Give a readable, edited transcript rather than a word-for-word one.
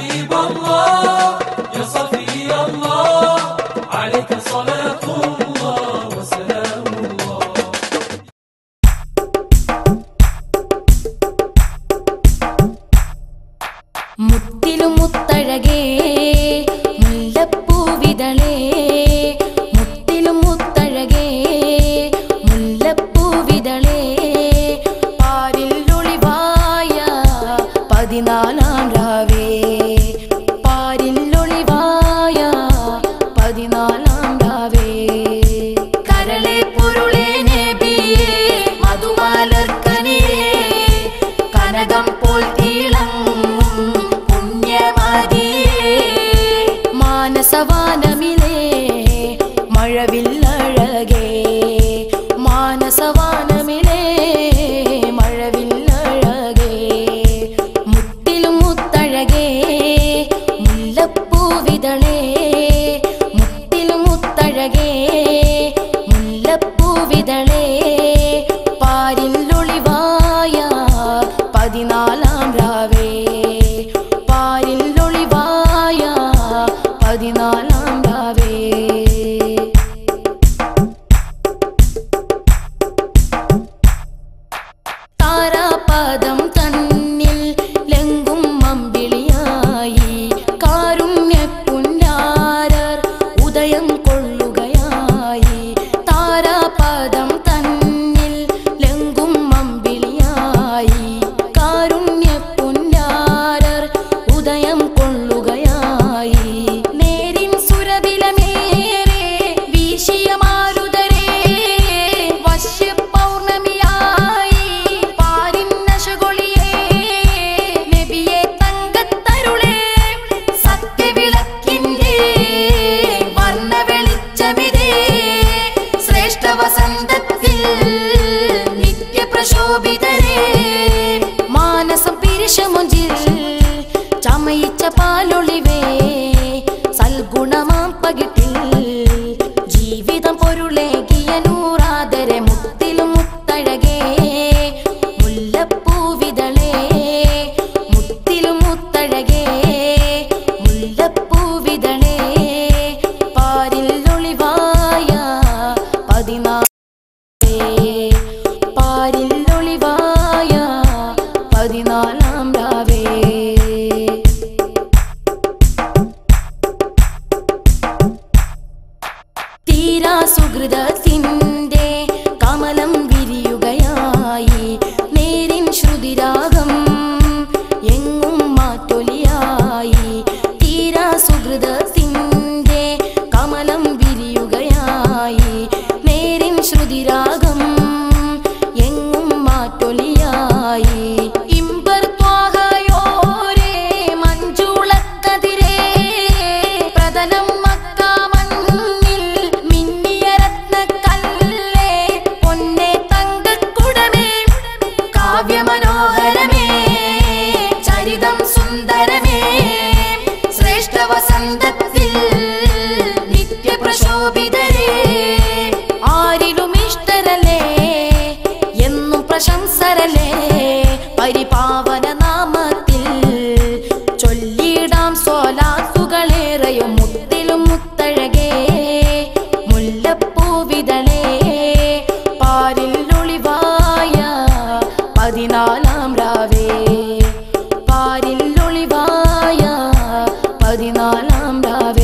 حبيب الله يا صفي الله عليك صلاة الله وسلام الله. മുത്തിലും മുത്തഴകേ മുല്ലപ്പൂവിതളേ മുത്തിലും മുത്തഴകേ മുല്ലപ്പൂവിതളേ പാരിൽ ഒളിവായ 14 രാവേ പാരിൽ ഒളിവായ 14 രാവേ കരളെ പൊരുളേ നബിയേ മധുമലർക്കനിയേ കനകം പോൽ തിളങ്ങും പുണ്യമതിയേ മാനസവാനമിലേ മഴവില്ലഴകേ മാനസവാനമിലേ മഴവില്ലഴകേ മുത്തിലും മുത്തഴകേ മുല്ലപ്പൂവിതളേ മുത്തിലും മുത്തഴകേ മുല്ലപ്പൂവിതളേ പാരിൽ ഒളിവായ 14 രാവേ പാരിൽ ഒളിവായ 14 രാവേ താരാപദം തന്നിൽ ലംഘും അമ്പിളിയായി കാരുണ്യപുന്നാരർ ഉദയം കൊള്ളുകയായി താരാപദം തന്നിൽ ലംഘും അമ്പിളിയായി കാരുണ്യപുന്നാരർ ഉദയം കൊള്ളുകയായി നേരിൻ സുരബിലമേറെ വീശിയ മാരുതരേ വശ്യ പൗർണമിയായി പാരിൻ നശകൊളിയേ നബിയെ തങ്കത്തരുളേ സത്യവിളക്കിന്റെ വർണ്ണ വെളിച്ചമിതേ ശ്രേഷ്ഠ വസന്തത്തിൽ നിത്യപ്രശോഭിതരേ മാനസം പിരിശമൊഞ്ചിൽ ചമയിച്ച പാലൊളിവേ സൽഗുണമാം പകിട്ടിൽ ജീവിതം പൊരുളേകിയ നൂറാദരെ മുത്തിലും മുത്തഴകേ മുല്ലപ്പൂവിതളേ മുത്തിലും മുത്തഴകേ മുല്ലപ്പൂവിതളേ പാരിൽ ഒളിവായ 14 പാരിൽ ഒളിവായ 14 രാവേ തീരാ സുഹൃതത്തിന്റെ കമലം വിരിയുകയായി നേരിൻ ശ്രുതിരാഗം എങ്ങും മാറ്റൊലിയായി തീരാ സുഹൃതത്തിന്റെ കമലം വിരിയുകയായി നേരിൻ ശ്രുതിരാഗം എങ്ങും മാറ്റൊലിയായി ഇമ്പർ ത്വാഹയോരേ മഞ്ജുളക്കതിരേ പ്രതലം മക്കാമണ്ണിൽ മിന്നിയ രത്നക്കല്ലേ പൊന്നെ തങ്കക്കുടമേ കാവ്യമനോഹരമേ ചരിതം സുന്ദരമേ ശ്രേഷ്ഠ വസന്തത്തിൽ നിത്യപ്രശോഭിതരേ ആരിലും ഇഷ്ടരലേ എന്നും പ്രശംസരലേ പരിപാവന നാമത്തിൽ ചൊല്ലിടാം സ്വലാത്തുകളേറെയും മുത്തിലും മുത്തഴകേ മുല്ലപ്പൂവിതളേ പാരിൽ ഒളിവായ 14 രാവേ പാരിൽ ഒളിവായ 14 രാവേ